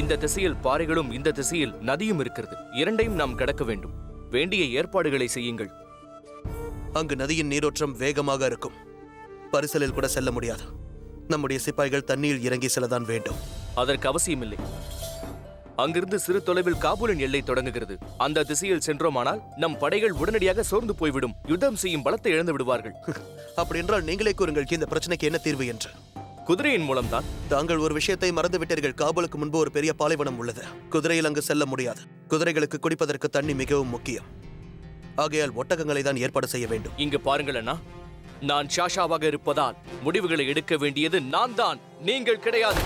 இந்த திசையில் பாறைகளும் இந்த திசையில் நதியும் இருக்கிறது. இரண்டையும் நாம் கடக்க வேண்டும். வேண்டிய ஏற்பாடுகளை செய்யுங்கள். அங்கு நதியின் நீரோற்றம் வேகமாக இருக்கும். பரிசலில் கூட செல்ல முடியாது. நம்முடைய சிப்பாய்கள் தண்ணீர் இறங்கி செல்லதான் வேண்டும். அதற்கு அவசியமில்லை. அங்கிருந்து சிறு தொலைவில் காபூலின் எல்லை தொடங்குகிறது. அந்த திசையில் சென்றோமானால் நம் படைகள் உடனடியாக சோர்ந்து போய்விடும். யுத்தம் செய்யும் பலத்தை இழந்து விடுவார்கள். அப்படி என்றால் நீங்களே கூறுங்கள், இந்த பிரச்சனைக்கு என்ன தீர்வு என்று. குதிரையின் மூலம்தான். தாங்கள் ஒரு விஷயத்தை மறந்துவிட்டீர்கள். காபூலுக்கு முன்பு ஒரு பெரிய பாலைவனம் உள்ளது. குதிரையில் அங்கு செல்ல முடியாது. குதிரைகளுக்கு குடிப்பதற்கு தண்ணி மிகவும் முக்கியம். ஆகையால் ஒட்டகங்களை தான் ஏற்பாடு செய்ய வேண்டும். இங்கு பாருங்கள் அண்ணா, நான் ஷாஷாவாக இருப்பதால் முடிவுகளை எடுக்க வேண்டியது நான் தான், நீங்கள் கிடையாது.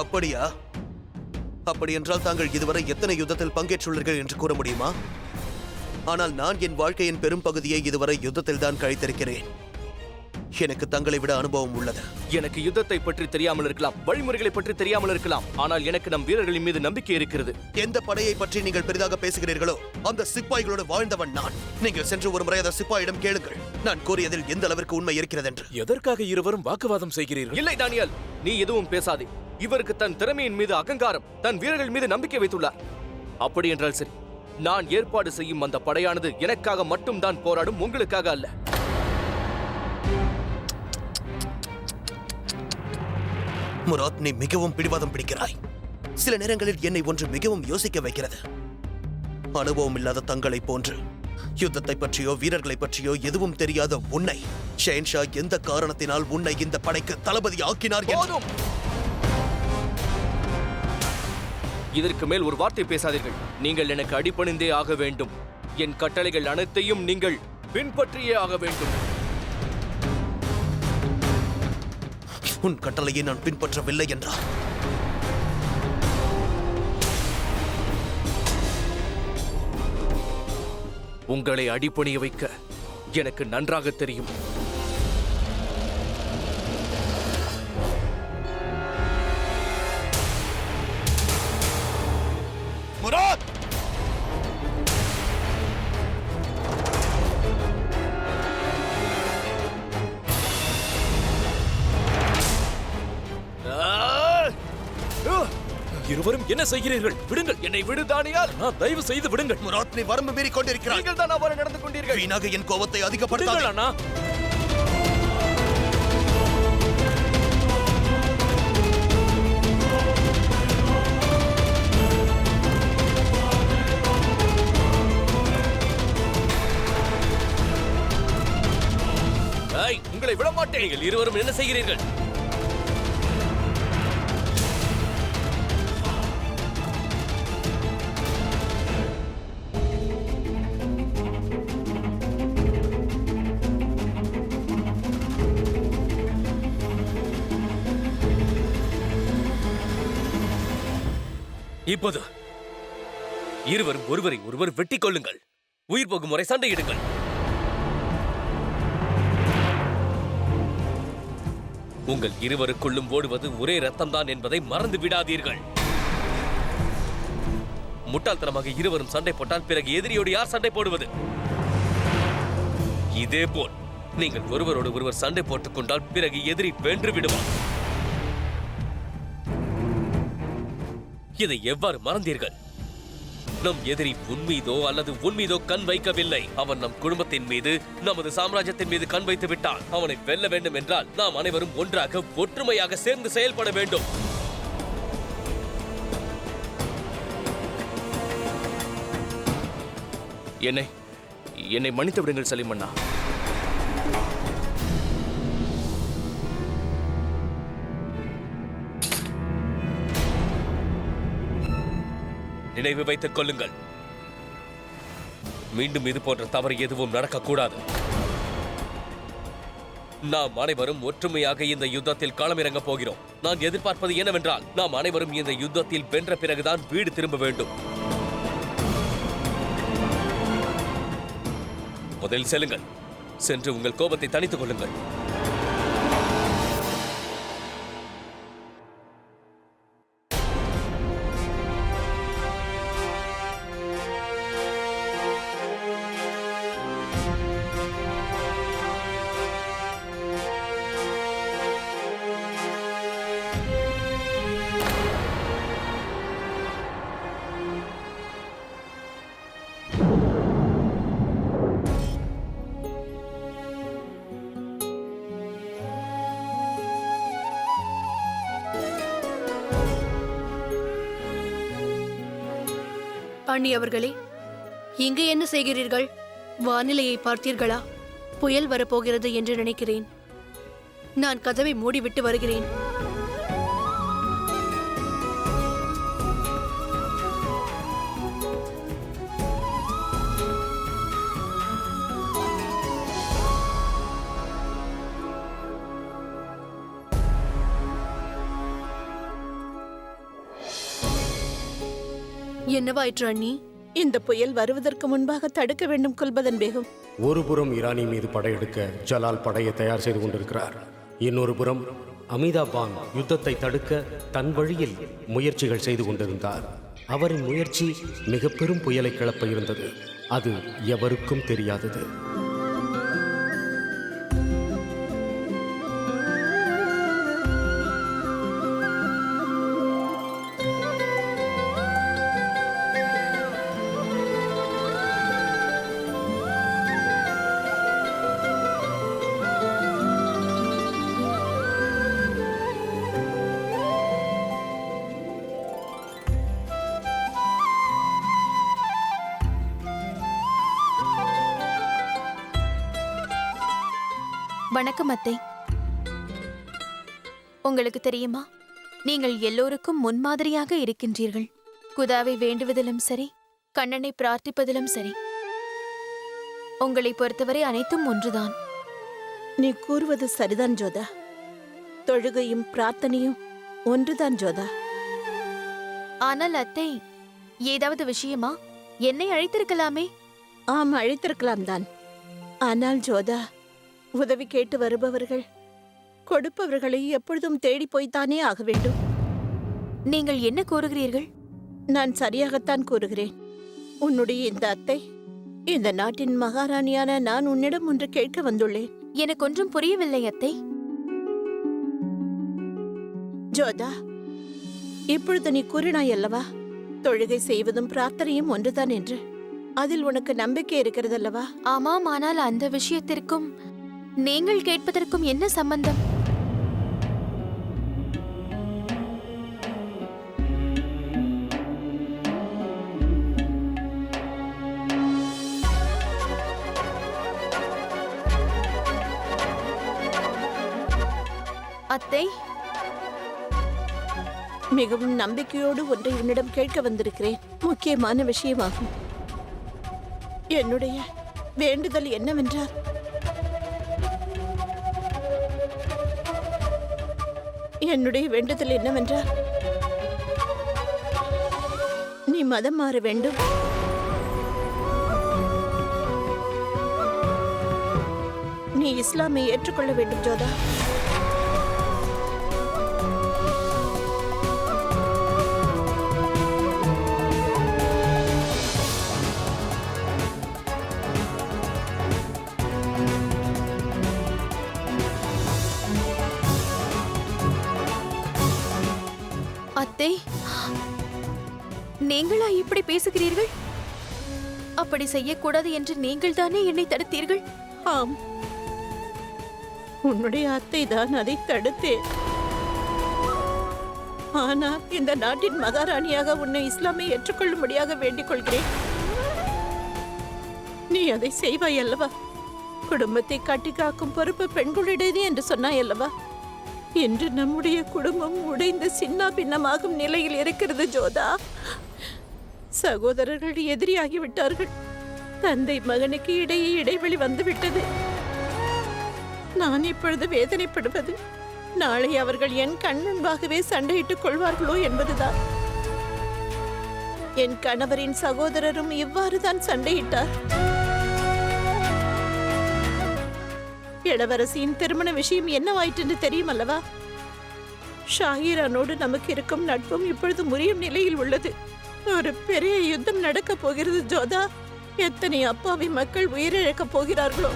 அப்படியா? அப்படி என்றால் தாங்கள் இதுவரை எத்தனை யுத்தத்தில் பங்கேற்றுள்ளீர்கள் என்று கூற முடியுமா? ஆனால் நான் என் வாழ்க்கையின் பெரும் பகுதியை இதுவரை யுத்தத்தில் தான் கழித்திருக்கிறேன். எனக்கு தங்களை விட அனுபவம் உள்ளது. எனக்கு யுத்தத்தை பற்றி தெரியாமல் இருக்கலாம், வழிமுறைகளை பற்றி தெரியாமல் இருக்கலாம், ஆனால் எனக்கு நம் வீரர்களின் மீது நம்பிக்கை இருக்கிறது. எந்த படையை பற்றி நீங்கள் பெரிதாக பேசுகிறீர்களோ அந்த சிப்பாய்களோடு வாழ்ந்தவன் நான். நீங்கள் சென்று ஒரு முறை அந்த சிப்பாயிடம் கேளுங்கள், நான் கூறியதில் எந்த அளவிற்கு உண்மை இருக்கிறது என்று. எதற்காக இருவரும் வாக்குவாதம் செய்கிறீர்கள்? இல்லை டானியல், நீ எதுவும் பேசாதே. இவருக்கு தன் திறமையின் மீது அகங்காரம், தன் வீரர்கள் மீது நம்பிக்கை வைத்துள்ளார். அப்படி என்றால் சரி, நான் ஏற்பாடு செய்யும் அந்த படையானது எனக்காக மட்டும்தான் போராடும், உங்களுக்காக அல்ல. முராத், நீ மிகவும் பிடிவாதம் பிடிக்கிறாய். சில நேரங்களில் என்னை ஒன்று மிகவும் யோசிக்க வைக்கிறது. அனுபவம் இல்லாத தங்களை போன்று யுத்தத்தை பற்றியோ வீரர்களை பற்றியோ எதுவும் தெரியாத உன்னை ஷெஹன்ஷா எந்த காரணத்தினால் உன்னை இந்த படைக்கு தளபதி ஆக்கினார்? இதற்கு மேல் ஒரு வார்த்தை பேசாதீர்கள். நீங்கள் எனக்கு அடிபணிந்தே ஆக வேண்டும். என் கட்டளைகள் அனைத்தையும் நீங்கள் பின்பற்றியே ஆக வேண்டும். உன் கட்டளையை நான் பின்பற்றவில்லை என்றார். உங்களை அடிபணிய வைக்க எனக்கு நன்றாக தெரியும். முராத்! இருவரும் என்ன செய்கிறீர்கள்? விடுங்கள், என்னை விடு தானியால். தயவு செய்து விடுங்கள். முராத், நீ வரம்பு மீறி கொண்டிருக்கிறாய். நீங்கள் தான் அவ்வாறு நடந்து கொண்டீர்கள். வீணாக என் கோபத்தை அதிகப்படுத்தாதே. அண்ணா, உங்களை விட மாட்டேன். நீங்கள் இருவரும் என்ன செய்கிறீர்கள்? இப்போது இருவரும் ஒருவரை ஒருவர் வெட்டிக் கொள்ளுங்கள். உயிர் போகும் முறை சண்டையிடுங்கள். உங்கள் இருவருக்குள்ளும் ஓடுவது ஒரே ரத்தம் தான் என்பதை மறந்து விடாதீர்கள். முட்டாள்தனமாக இருவரும் சண்டை போட்டால் பிறகு எதிரியோடு யார் சண்டை போடுவது? இதேபோல் நீங்கள் ஒருவரோடு ஒருவர் சண்டை போட்டுக் கொண்டால் பிறகு எதிரி வென்று விடுவார். இதை எவ்வாறு மறந்தீர்கள்? நம் எதிரி உன்மீதோ அல்லது உன்மீதோ கண் வைக்கவில்லை. அவன் நம் குடும்பத்தின் மீது, நமது சாம்ராஜ்யத்தின் மீது கண் வைத்து விட்டான். அவனை வெல்ல வேண்டும் என்றால் நாம் அனைவரும் ஒன்றாக ஒற்றுமையாக சேர்ந்து செயல்பட வேண்டும். என்னை மன்னித்து விடுங்கள் சலீம் அண்ணா. நினைவு வைத்துக் கொள்ளுங்கள், மீண்டும் இது போன்ற தவறு எதுவும் நடக்கக்கூடாது. நாம் அனைவரும் ஒற்றுமையாக இந்த யுத்தத்தில் களமிறங்க போகிறோம். நான் எதிர்பார்ப்பது என்னவென்றால், நாம் அனைவரும் இந்த யுத்தத்தில் வென்ற பிறகுதான் வீடு திரும்ப வேண்டும். முதலில் செல்லுங்கள், சென்று உங்கள் கோபத்தை தணித்துக் கொள்ளுங்கள். அண்ணி அவர்களே, இங்கு என்ன செய்கிறீர்கள்? வானிலையை பார்த்தீர்களா? புயல் வரப்போகிறது என்று நினைக்கிறேன். நான் கதவை மூடிவிட்டு வருகிறேன். என்னவாயிற்று அண்ணி? இந்த புயல் வருவதற்கு முன்பாக தடுக்க வேண்டும் குல்பதன் பேகம். ஒருபுறம் ஈரானி மீது படையெடுக்க ஜலால் படையை தயார் செய்து கொண்டிருக்கிறார். இன்னொரு புறம் அமிதாபான் யுத்தத்தை தடுக்க தன் வழியில் முயற்சிகள் செய்து கொண்டிருந்தார். அவரின் முயற்சி மிக பெரும் புயலை கிளப்ப இருந்தது. அது எவருக்கும் தெரியாதது. வணக்கம் அத்தை. உங்களுக்கு தெரியுமா, நீங்கள் எல்லோருக்கும் முன்மாதிரியாக இருக்கின்றீர்கள். குதாவை வேண்டுவதிலும் சரி, கண்ணனை பிரார்த்திப்பதிலும் சரி. உங்களை பொறுத்தவரை அனைத்தும் ஒன்றுதான். நீ கூறுவது சரிதான் ஜோதா. தொழுகையும் பிரார்த்தனையும் ஒன்றுதான் ஜோதா. ஆனால் அத்தை, ஏதாவது விஷயமா? என்னை அழைத்திருக்கலாமே. ஆம், அழைத்திருக்கலாம் தான். ஆனால் ஜோதா, உதவி கேட்டு வருபவர்கள் கொடுப்பவர்களை எப்பொழுதும் தேடி போய்த்தானே ஆக வேண்டும். நீங்கள் என்ன கூறுகிறீர்கள்? நான் சரியாகத்தான் கூறுகிறேன். உன்னுடைய இந்த அத்தை, இந்த நாட்டின் மகாராணியான நான் உன்னிடம் ஒன்று கேட்க வந்துள்ளேன். எனக்கு ஒன்றும் புரியவில்லை அத்தை. ஜோதா, இப்பொழுது நீ கூறினாய் அல்லவா, தொழுகை செய்வதும் பிரார்த்தனையும் ஒன்றுதான் என்று. அதில் உனக்கு நம்பிக்கை இருக்கிறதல்லவா? ஆமாம், ஆனால் அந்த விஷயத்திற்கும் நீங்கள் கேட்பதற்கும் என்ன சம்பந்தம்? அத்தை, மிகவும் நம்பிக்கையோடு ஒன்றை உன்னிடம் கேட்க வந்திருக்கிறேன். முக்கியமான விஷயமாகும். என்னுடைய வேண்டுதல் என்னவென்றால், நீ மதம் மாற வேண்டும். நீ இஸ்லாமை ஏற்றுக்கொள்ள வேண்டும் ஜோதா. அத்தை, நீங்களா இப்படி பேசுகிறீர்கள்? அப்படி செய்யக்கூடாது என்று நீங்கள் தானே என்னை தடுத்தீர்கள். ஆம், உன்னுடைய அத்தை தான் அதை தடுத்தேன். ஆனால் இந்த நாட்டின் மகாராணியாக உன்னை இஸ்லாமை ஏற்றுக்கொள்ளும்படியாக வேண்டிக் கொள்கிறேன். நீ அதை செய்வாய் அல்லவா? குடும்பத்தை கட்டி காக்கும் பொறுப்பு பெண்களுடையது என்று சொன்னாய் அல்லவா? இன்று நம்முடைய குடும்பம் உடைந்து சின்ன பின்னமாகும் நிலையில் இருக்கிறது ஜோதா. சகோதரர்கள் எதிரியாகிவிட்டார்கள். தந்தை மகனுக்கு இடையே இடைவெளி வந்துவிட்டது. நான் இப்பொழுது வேதனைப்படுவது, நாளை அவர்கள் என் கண் முன்பாகவே சண்டையிட்டுக் கொள்வார்களோ என்பதுதான். என் கணவரின் சகோதரரும் இவ்வாறுதான் சண்டையிட்டார். இளவரசியின் திருமண விஷயம் என்னவாயிற்று தெரியும் அல்லவா? ஷாஹிரானோடு நமக்கு இருக்கும் நட்பும் இப்பொழுது முறியும் நிலையில் உள்ளது. ஒரு பெரிய யுத்தம் நடக்க போகிறது ஜோதா. எத்தனை அப்பாவி மக்கள் உயிரிழக்கப் போகிறார்களோ.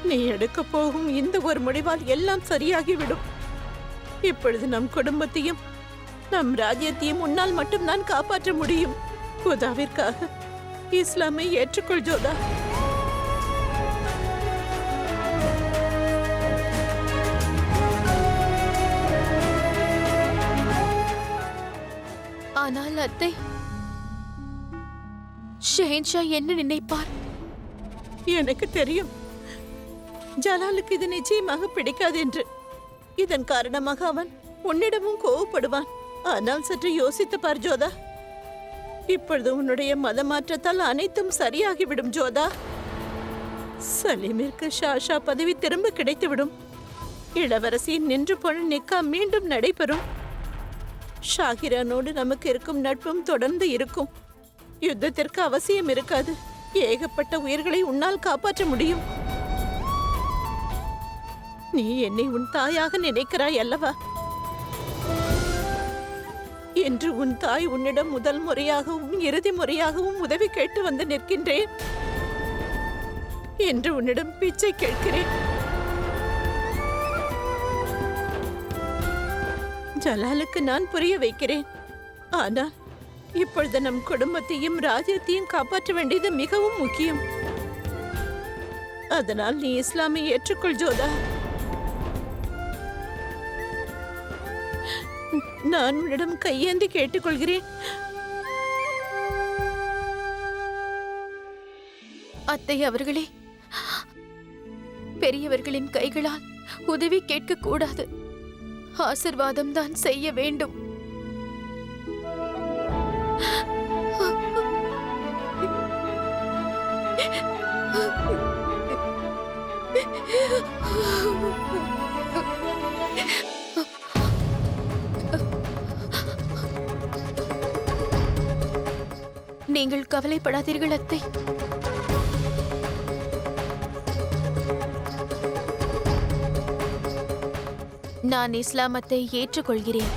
நீ எடுக்க போகும் இந்த ஒரு முடிவால் எல்லாம் சரியாகிவிடும். இப்பொழுது நம் குடும்பத்தையும் நம் ராஜ்யத்தையும் உன்னால் மட்டும்தான் காப்பாற்ற முடியும். குதாவிற்காக இஸ்லாமை ஏற்றுக்கொள் ஜோதா. ஆனால் அத்தை, ஷெஹன்ஷா என்ன நினைப்பார்? எனக்கு தெரியும் ஜலாலுக்கு இது நிச்சயமாக பிடிக்காது என்று. இதன் காரணமாக அவன் உன்னிடமும் கோவப்படுவான். ஆனால் சற்று யோசித்து பார் ஜோதா. இப்பொழுது உன்னுடைய மதமாற்றத்தால் அனைத்தும் சரியாகிவிடும் ஜோதா. சலீமிற்கு ஷாஷா பதவி திரும்ப கிடைத்துவிடும். இளவரசியின் நின்று போன நிக்கா மீண்டும் நடைபெறும். ஷாகிரானோடு நமக்கு இருக்கும் நட்பும் தொடர்ந்து இருக்கும். யுத்தத்திற்கு அவசியம் இருக்காது. ஏகப்பட்ட உயிர்களை உன்னால் காப்பாற்ற முடியும். நீ என்னை உன் தாயாக நினைக்கிறாய் அல்லவா? என்று உன் தாய் உன்னிடம் முதல் முறையாகவும் இறுதி முறையாகவும் உதவி கேட்டு வந்து நிற்கின்றேன். என்று உன்னிடம் பிச்சை கேட்கிறேன். ஜலாலுக்கு நான் புரிய வைக்கிறேன். ஆனால் இப்பொழுது நம் குடும்பத்தையும் ராஜ்யத்தையும் காப்பாற்ற வேண்டியது மிகவும் முக்கியம். அதனால் நீ இஸ்லாமை ஏற்றுக்கொள் ஜோதா. நான் உன்னிடம் கையேந்தி கேட்டுக்கொள்கிறேன். அத்தை அவர்களே, பெரியவர்களின் கைகளால் உதவி கேட்க கூடாது. ஆசிர்வாதம் தான் செய்ய வேண்டும். நீங்கள் கவலைப்படாதீர்கள் அத்தை. நான் இஸ்லாமத்தை ஏற்றுக்கொள்கிறேன்.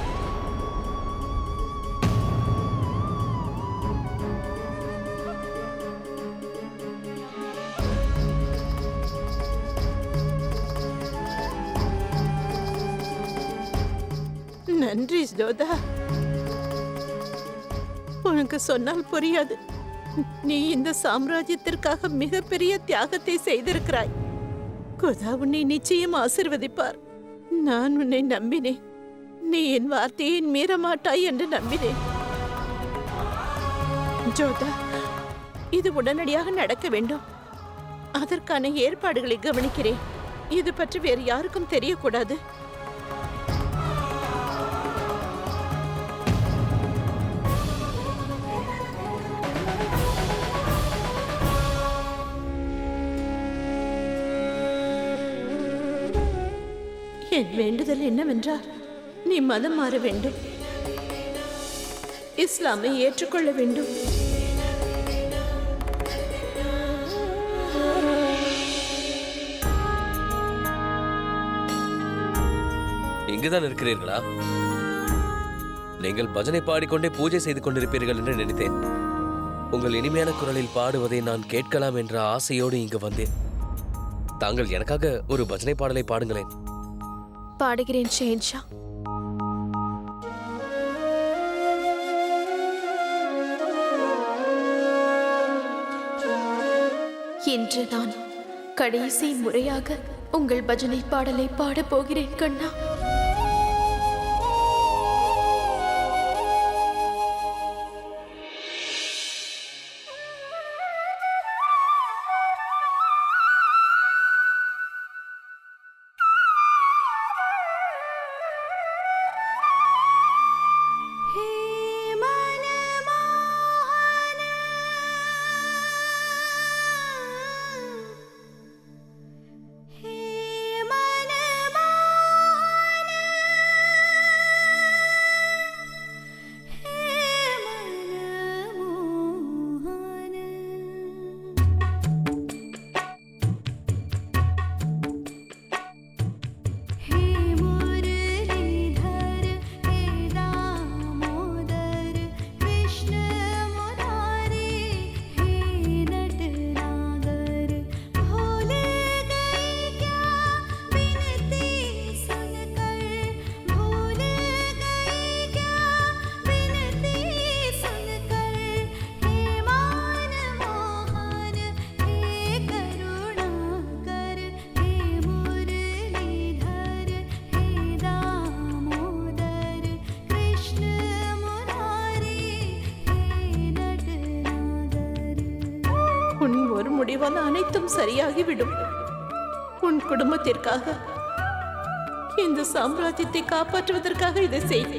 நன்றி ஜோதா. உனக்கு சொன்னால் புரியாது. நீ இந்த சாம்ராஜ்யத்திற்காக மிகப்பெரிய தியாகத்தை செய்திருக்கிறாய். குதா உன்னை நிச்சயம் ஆசிர்வதிப்பார். நான் உன்னை நம்பினேன். நீ என் வார்த்தையை மீற மாட்டாய் என்று நம்பினேன். ஜோதா, இது உடனடியாக நடக்க வேண்டும். அதற்கான ஏற்பாடுகளை கவனிக்கிறேன். இது பற்றி வேறு யாருக்கும் தெரியக்கூடாது. என் வேண்டுதல் என்னவென்றால் நீ மதம் மாற வேண்டும். இஸ்லாமை ஏற்றுக்கொள்ள வேண்டும். இங்குதான் இருக்கிறீர்களா? நீங்கள் பஜனை பாடிக்கொண்டே பூஜை செய்து கொண்டிருப்பீர்கள் என்று நினைத்தேன். உங்கள் இனிமையான குரலில் பாடுவதை நான் கேட்கலாம் என்ற ஆசையோடு இங்கு வந்தேன். தாங்கள் எனக்காக ஒரு பஜனை பாடலை பாடுங்களேன். பாடுகிறேன் ஷெஹன்ஷா. இன்று நான் கடைசி முறையாக உங்கள் பஜனை பாடலை பாடப் போகிறேன் கண்ணா. मनमोहन வந்தால்தான் அனைத்தும் சரியாகிவிடும். உன் குடும்பத்திற்காக, இந்த சாம்ராஜ்யத்தை காப்பாற்றுவதற்காக இதை செய்.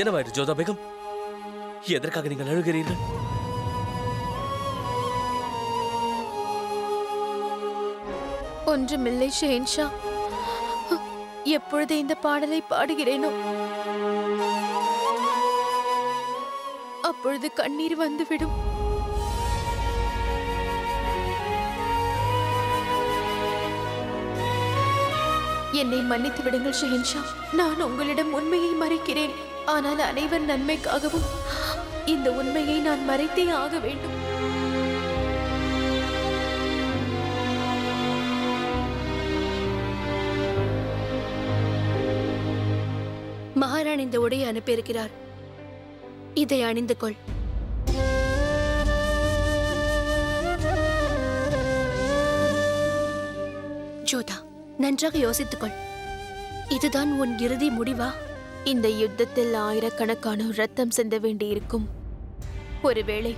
என்னவாயிற்று ஜோதா பேகம்? எதற்காக நீங்கள் அழுகிறீர்கள்? ஒன்றுமில்லை ஷெஹன்ஷா. எப்பொழுது இந்த பாடலை பாடுகிறேனோ அப்பொழுது கண்ணீர் வந்துவிடும். என்னை மன்னித்து விடுங்கள் ஷெஹன்ஷா. நான் உங்களிடம் உண்மையை மறைக்கிறேன். ஆனால் அனைவர் நன்மைக்காகவும் இந்த உண்மையை நான் மறைத்தே ஆக வேண்டும். மகாராணி இந்த உடையை அனுப்பியிருக்கிறார். இதை அணிந்து கொள். ஜோதா, நன்றாக யோசித்துக்கொள். இதுதான் உன் இறுதி முடிவா? இந்த யுத்தத்தில் ஆயிரக்கணக்கான ரத்தம் சிந்த வேண்டியிருக்கும். ஒருவேளை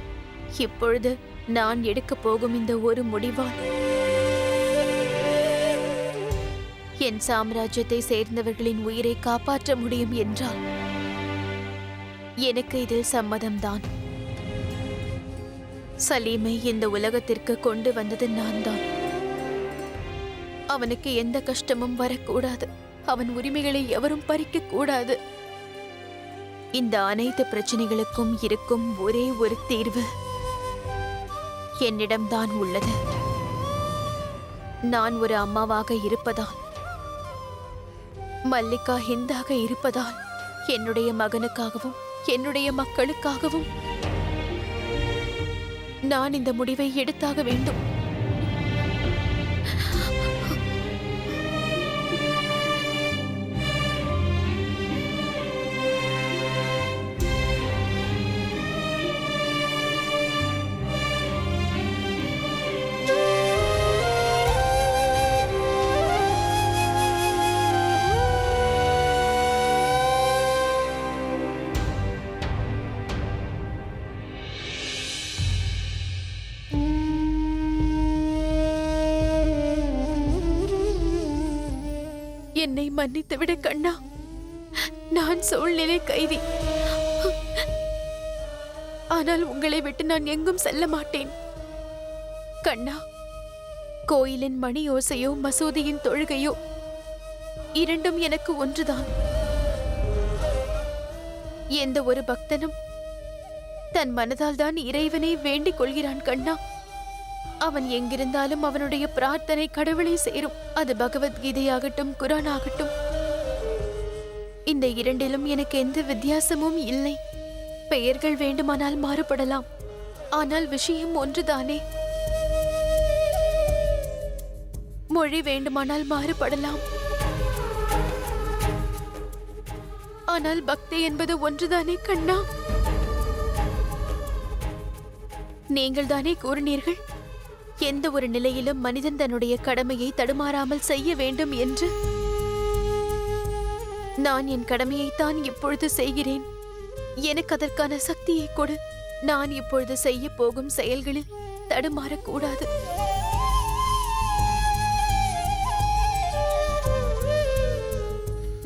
இப்பொழுது நான் எடுக்கப் போகும் இந்த ஒரு முடிவால் என் சாம்ராஜ்யத்தை சேர்ந்தவர்களின் உயிரை காப்பாற்ற முடியும் என்றால் எனக்கு இதில் சம்மதம்தான். சலீமை இந்த உலகத்திற்கு கொண்டு வந்தது நான் தான். அவனுக்கு எந்த கஷ்டமும் வரக்கூடாது. அவன் உரிமைகளை எவரும் பறிக்க கூடாது. இந்த அனைத்து பிரச்சனைகளுக்கும் இருக்கும் ஒரே ஒரு தீர்வு என்னிடம்தான் உள்ளது. நான் ஒரு அம்மாவாக இருப்பதால், மல்லிகா ஹிந்தாக இருப்பதால், என்னுடைய மகனுக்காகவும் என்னுடைய மக்களுக்காகவும் நான் இந்த முடிவை எடுத்தாக வேண்டும். என்னை மன்னித்துவிட கண்ணா. நான் சூழ்நிலை கைதி. ஆனால் உங்களை விட்டு நான் எங்கும் செல்ல மாட்டேன் கண்ணா. கோயிலின் மணி ஓசையோ மசூதியின் தொழுகையோ இரண்டும் எனக்கு ஒன்றுதான். எந்த ஒரு பக்தனும் தன் மனதால் தான் இறைவனை வேண்டிக் கொள்கிறான் கண்ணா. அவன் எங்கிருந்தாலும் அவனுடைய பிரார்த்தனை கடவுளை சேரும். அது பகவத்கீதையாகட்டும், குரான் ஆகட்டும். இந்த இரண்டிலும் எனக்கு எந்த வித்தியாசமும் இல்லை. பெயர்கள் வேண்டுமானால் மாறுபடலாம், ஆனால் விஷயம் ஒன்றுதானே. மொழி வேண்டுமானால் மாறுபடலாம், ஆனால் பக்தி என்பது ஒன்றுதானே கண்ணா. நீங்கள் தானே கூறினீர்கள், எந்த ஒரு நிலையிலும் மனிதன் தன்னுடைய கடமையை தடுமாறாமல் செய்ய வேண்டும் என்று. நான் என் கடமையைத்தான் இப்பொழுது செய்கிறேன். எனக்கு அதற்கான சக்தியை கொடு. நான் இப்பொழுது செய்ய போகும் செயல்களில் தடுமாறக்கூடாது.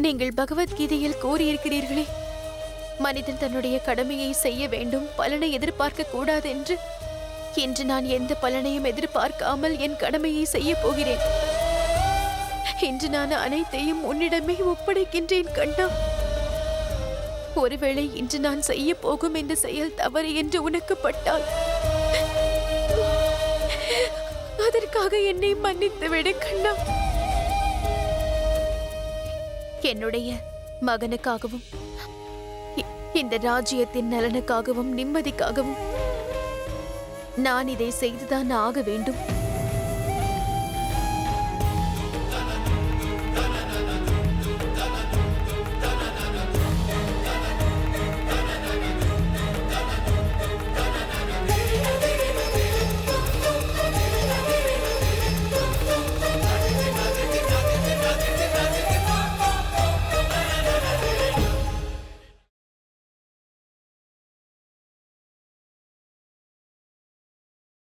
நீங்கள் பகவத்கீதையில் கூறியிருக்கிறீர்களே, மனிதன் தன்னுடைய கடமையை செய்ய வேண்டும், பலனை எதிர்பார்க்க கூடாது என்று. இன்று நான் எந்த பலனையும் எதிர்பார்க்காமல் என் கடமையை செய்ய போகிறேன். இன்று நான் அனைத்தையும் உன்னிடமே ஒப்படைக்கின்றேன் கண்ணா. ஒருவேளை இன்று நான் செய்ய போகும் இந்த செயல் தவறு என்று உனக்கு பட்டால் அதற்காக என்னை மன்னித்து விடு கண்ணா. என்னுடைய மகனுக்காகவும் இந்த ராஜ்யத்தின் நலனுக்காகவும் நிம்மதிக்காகவும் நான் இதை செய்துதான் ஆக வேண்டும்.